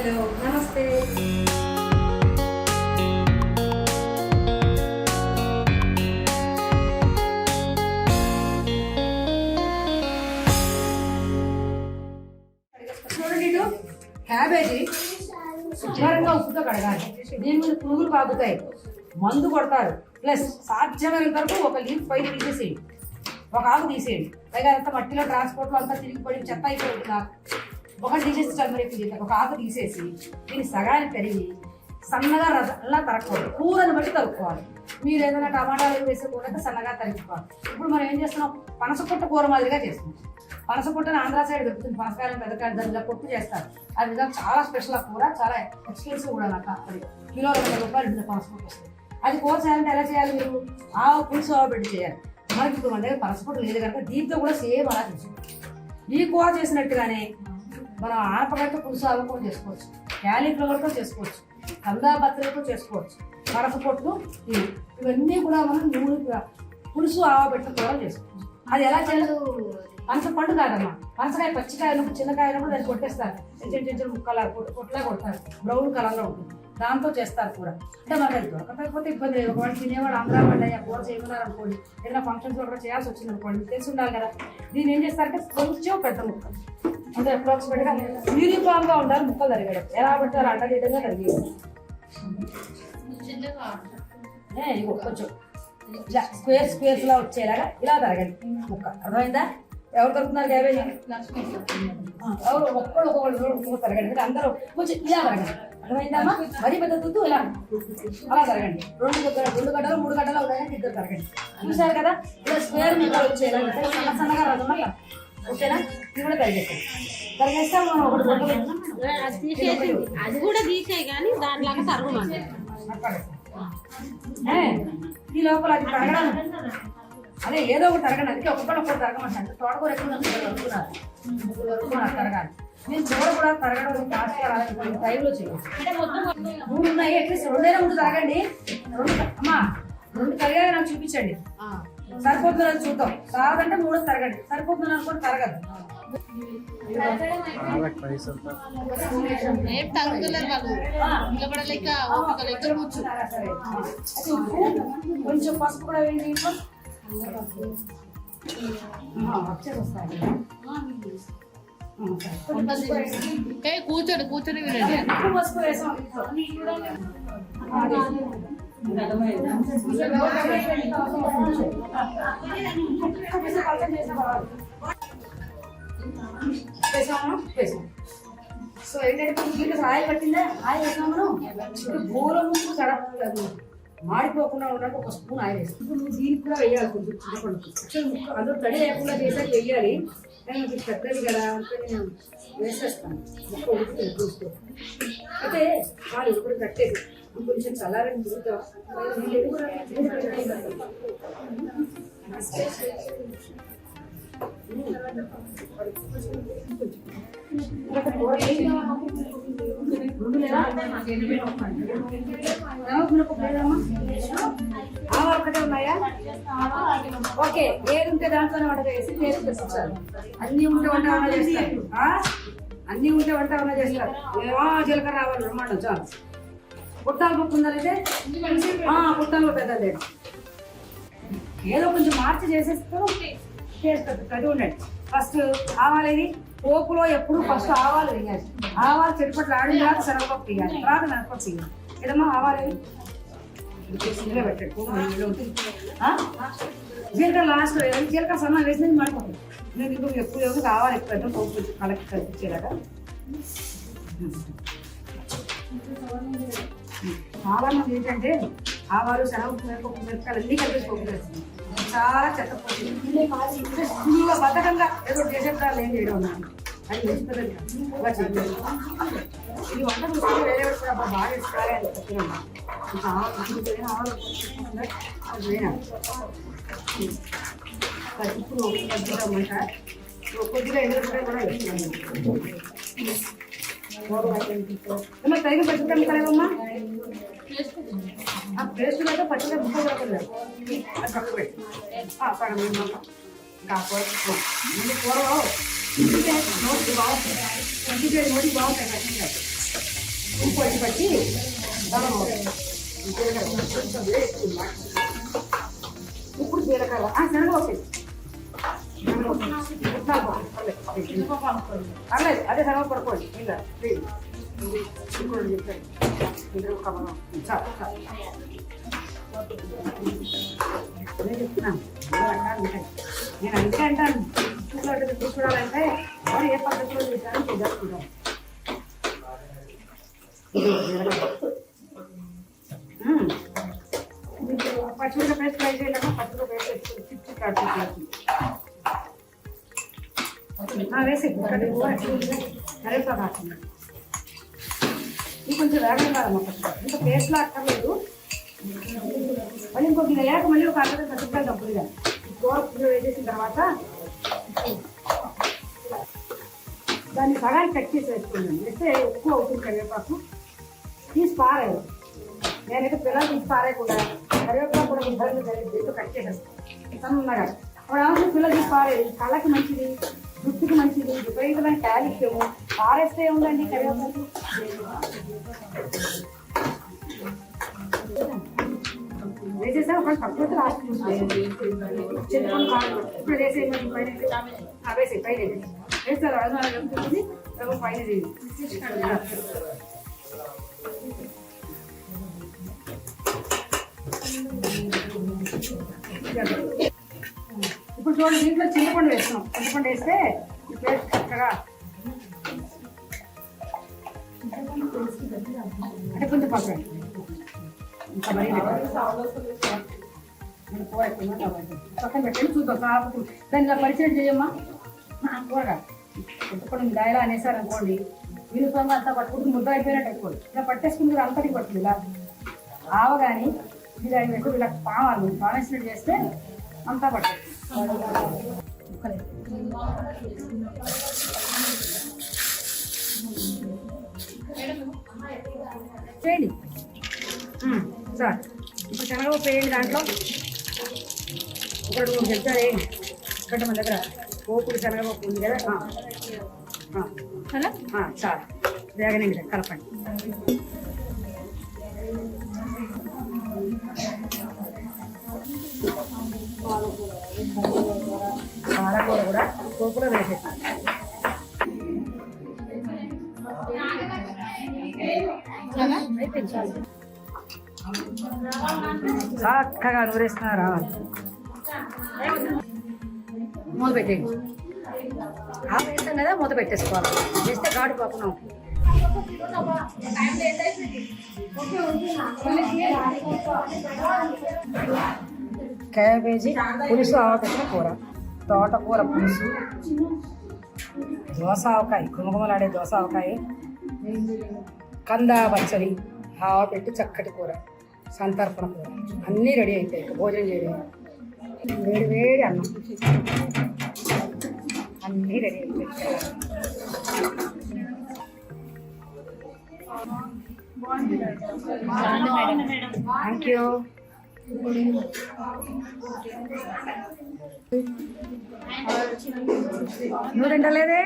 Hello నమస్తే. చూడండి, ఇటు క్యాబేజీ శుభ్రంగా ఉప్పుతో కడగాలి. దీని మీద పురుగులు పాకుతాయి, మందు కొడతారు. ప్లస్ సాధ్యమైనంత వరకు ఒక లీఫ్ పైన తీసేసేయండి, ఒక ఆకు తీసేయండి. పైగా అంతా మట్టిలో ట్రాన్స్పోర్ట్లో అంతా తిరిగి పడి చెత్త అయిపోయింది. ఒకటి తీసేసి టర్మరిక్ ఒక ఆకు తీసేసి దీన్ని సగానికి తరిగి సన్నగా అలా తరక్కోవాలి. కూరని బట్టి తరుక్కోవాలి. మీరు ఏదైనా టమాటాలు వేసే కూర సన్నగా తరుక్కోవాలి. ఇప్పుడు మనం ఏం చేస్తున్నాం, పనసపొట్ట కూర మాదిరిగా చేస్తున్నాం. పనసపొట్టని ఆంధ్ర సైడ్ దొరుకుతుంది. పనసకాయలు పెద్దకాయలు దానిలో పొట్టు చేస్తారు. అది విధంగా చాలా స్పెషల్ కూర, చాలా ఎక్స్పెన్సివ్ కూడా. నాకు అది కిలో 20 రూపాయలు ఉంటుంది పనసపొట్టు వస్తుంది. అది కూర చేయాలంటే ఎలా చేయాలి, మీరు ఆవు పులుసు ఆవు పెట్టి చేయాలి. మనకి ఇప్పుడు మన దగ్గర పనసపొట్టు లేదు కనుక దీంతో కూడా సేమ్ అలా చేసుకోవచ్చు. ఈ కూర చేసినట్టుగానే మనం ఆనపకాయతో పులుసు ఆవు కూడా చేసుకోవచ్చు, క్యాలీఫ్లవర్తో చేసుకోవచ్చు, కందా బత్తలతో చేసుకోవచ్చు. పనసపొట్టు ఇవన్నీ కూడా మనం నూనె పులుసు ఆవ పెట్టిన కూర చేసుకోవచ్చు. అది ఎలా చేయాలి, పనస పండు కాదమ్మా, పనసకాయ పచ్చికాయలు చిన్నకాయలు దాన్ని కొట్టేస్తారు, చిన్న చిన్న ముక్కలా కొట్లా కొడతారు, బ్రౌన్ కలర్లో ఉంటుంది. దాంతో చేస్తారు కూర. అంటే మనకి అది దొరకకపోతే ఇబ్బంది లేదు. ఒకవేళ తినేవాడు ఆంధ్రా వాళ్ళు అయ్యా కూర చేయమన్నారు అనుకోండి, ఏదైనా ఫంక్షన్స్లో కూడా చేయాల్సి వచ్చింది అనుకోండి, తెలిసి ఉండాలి కదా. దీన్ని ఏం చేస్తారంటే కొంచెం పెద్ద ముక్కలు అంటే అప్రాక్సిమేట్గా యూనిఫామ్గా ఉండాలి. ముక్కలు తరిగాడు ఎలా పెట్టారు అంట విధంగా తరిగేది. ఇగో కొంచెం స్క్వేర్స్ లా వచ్చేలాగా ఇలా తరగండి ముక్క. అర్థమైందా? ఎవరు తరుగుతున్నారు క్యాబేజీ? ఎవరు ఒక్కళ్ళు తరగండి. అందరూ కొంచెం ఇలా తరగండి. అర్థమైందమ్మా? మరీ పెద్ద తుద్దు ఇలా అలా తరగండి. 2 గడ్డలు 3 గడ్డలు ఉన్నాయని 2 తరగండి. చూసారు కదా, ఇలా స్క్వేర్ ముక్కలు వచ్చేలా సన్నగా రాదు. మళ్ళీ ఓకేనా? ఇది కూడా తరిగేస్తాం. తరిగేస్తాం మనం అది కూడా తీసే కానీ దానిలాగా తరగమండి. ఈ లోపల అది తరగడం అదే ఏదో ఒకటి తరగండి. అందుకే ఒక్కొక్కటి తరగమంటాను. తోటకూర ఎక్కువ తరగాలి. నేను కూర కూడా తరగడం ఫాస్ట్గా రావాలి, టైంలో చేయాలి. 3 ఉన్నాయి, అట్లీస్ట్ 2 తరగండి. 2 తరగాలి నాకు చూపించండి. సరిపోతుందని చూద్దాం. కాదంటే 3 తరగండి. సరిపోతుంది అనుకోండి తరగదు. కొంచెం పసుపు కూడా వేయండి. కూర్చొని వినండి. పసుపు వేసాం. సో ఏంటంటే ఆయిల్ పట్టిందా, ఆయిల్ వేసాం మనం. ఇప్పుడు బోర ముందు కడపలేదు, మాడిపోకుండా ఉండడానికి 1 స్పూన్ ఆయిల్ వేస్తాం. ఇప్పుడు నువ్వు దీనికి కూడా వేయాలి కొంచెం చింతపండు. అందులో తడి లేకుండా చేసాక వేయాలి. కానీ నాకు పెద్దది కదా అంటే నేను వేసేస్తాను. ముక్క ఉడుకుతుంది చూస్తూ. అయితే వాళ్ళు ఇప్పుడు కట్టేది కొంచెం చల్లారని చూద్దాం. ఒక్కటే ఉన్నాయా? ఓకే, ఏది ఉంటే దాంట్లోనే వంట చేసి టేస్ట్ తెప్పించాలి. అన్నీ ఉంటే వంట ఏమన్నా చేస్తారు, అన్నీ ఉంటే వంట ఏమన్నా చేస్తారు. జీలకర్ర రావాలి బ్రహ్మాండం చాలు. పుట్టాల పప్పు ఉందనైతే పుట్టాలు పెద్దది ఏదో కొంచెం మార్చి చేసేస్తూ టేస్ట్ కట్టి ఉండండి. ఫస్ట్ ఆవాలేది పోపులో ఎప్పుడు ఫస్ట్ ఆవాలు వేయాలి. ఆవాలు చెట్టుపట్లు ఆడిన తర్వాత శనగపప్పు వేయాలి, తర్వాత మినపప్పు వేయాలి. ఏదమ్మా ఆవాలు పెట్టండి. జీలకర్ర లాస్ట్ వేయాలి. జీలకర్ర సన్న వేసినది మాడిపోతుంది. నేను ఇప్పుడు ఎప్పుడు ఎవరు ఆవాలు ఎక్కువ పెద్ద పోపు కలెక్ట్ కలిపించేలాగా. ఆవాలు ఏంటంటే ఆవాలు శనగపప్పు మినపప్పు మిరపకాయలు అన్నీ కలిపి పోపు వేస్తుంది. చాలా చెత్త పోతుంది. బద్ధకంగా ఏదో చేసేటాలు ఏం చేయడం ఉన్నాను అది వేస్తుంది. ఈ వంట చూసుకుంటే వేరే కూడా బాగా వేసుకోవాలి అని చెప్తున్నాను. ఇప్పుడు వంట కొద్దిగా ఎండుమిరపకాయ కూడా వేస్తున్నాను. ఏమన్నా తగిన పచ్చిమిరపకాయలు కలవమ్మా? పేస్ట్ అయితే పచ్చిగా ముక్క దొరకలేదు. అది పక్క పెట్టి కూరలో బాగుంటుంది. నోటి బాగుంటాయి పచ్చిమిరపకాయ. ఉప్పు వచ్చి పట్టి ఇప్పుడు జీలకర్ర శనగపప్పు పర్లేదు అదే శనగపప్పు పడుకోండి ఇలా ఇంకోటి చెప్పండి నేను చెప్తున్నాను నేను అందుకే అంటాను చూడాలంటే మరి ఏ పద్ధతిలో చేశారని చూద్దాం పచ్చిమిరపకాయ పేస్ట్ ఫ్రై చేయలేమో పచ్చిమిరపకాయ పేస్ట్ చిప్చి వేసి కరివేపాకు కాకుండా ఇది కొంచెం వేగం కాదమ్మా పచ్చిమిరపకాయ ఇంకా పేస్ట్లా అక్కర్లేదు మళ్ళీ ఇంకొక వేయక మళ్ళీ ఒక అర్థం పచ్చిమిరపకాయలు తప్పుడుగా కూర వేసేసిన తర్వాత దాన్ని సగానికి కట్ చేసి వేసుకున్నాను వేస్తే ఎక్కువ అవుతుంది కరివేపాకు తీసి పారాయి నేనైతే పిల్లలు తీసి పారేయకుండా కరివేపాకు కూడా ఇబ్బంది దీంతో కట్ చేసేస్తాను సన్నగా అప్పుడు అవసరం పిల్లలు తీసి పారేది కళ్ళకి మంచిది జుట్టుకి మంచిది విపరీతమైన కాల్షియము పారేస్తే ఉందండి కరివేపాకు వేసేసాను ఒకటి తక్కువ లాస్ట్ చెప్పుకొని కాదు ఇప్పుడు వేసేయమని పైన వేసే పైన వేస్తారు అడుగుతుంది పైన ఇప్పుడు చూడండి దీంట్లో చింతపండు వేస్తున్నాం చింతపండు వేస్తే ఈ పేస్ట్ చక్కగా అంటే కొంచెం పక్కన ఇంకా మరీ పక్కన పెట్టండి చూద్దాం కాపు దాన్ని ఇలా పరిచయం చేయమ్మా కూరగా చింతపండు గాయలా అనేసారు అనుకోండి యూనిఫామ్ అంతా పట్టుకుంటూ ముద్ద అయిపోయినట్టు అయిపోయింది ఇలా పట్టేసుకుంటే అంతటి పడుతుంది ఇలా ఆవగాని ఇది ఎక్కువ ఇలా పామాలి పామేసినట్టు చేస్తే అంతా పడుతుంది చేయండి సార్ ఇప్పుడు శనగపప్పు వేయండి దాంట్లో ఒకటి 3 చెప్తారు వేయండి ఇక్కడ మన దగ్గర పోపుడు శనగపప్పు ఉంది కదా చాలు వేగనండి కలపండి కారకూర కూడా పోపులో వేసేసాను చక్కగా నూరేస్తున్నారా మూత పెట్టేయండి వేస్తాం కదా మూత పెట్టేసుకోవాలి వేస్తే ఘాటు పోకుండా క్యాబేజీ పులుసు ఆవపెట్టిన కూర తోటకూర పులుసు దోస ఆవకాయ గుమగుమలాడే దోస ఆవకాయ కందా పచ్చడి ఆవపెట్టి చక్కటి కూర సంతర్పణ కూర అన్నీ రెడీ అయిపోయాయి భోజనం చేయడం వేడి వేడి అన్నం అన్నీ రెడీ అయిపోయాయి థ్యాంక్ యూ నువ్వు తింటలేదే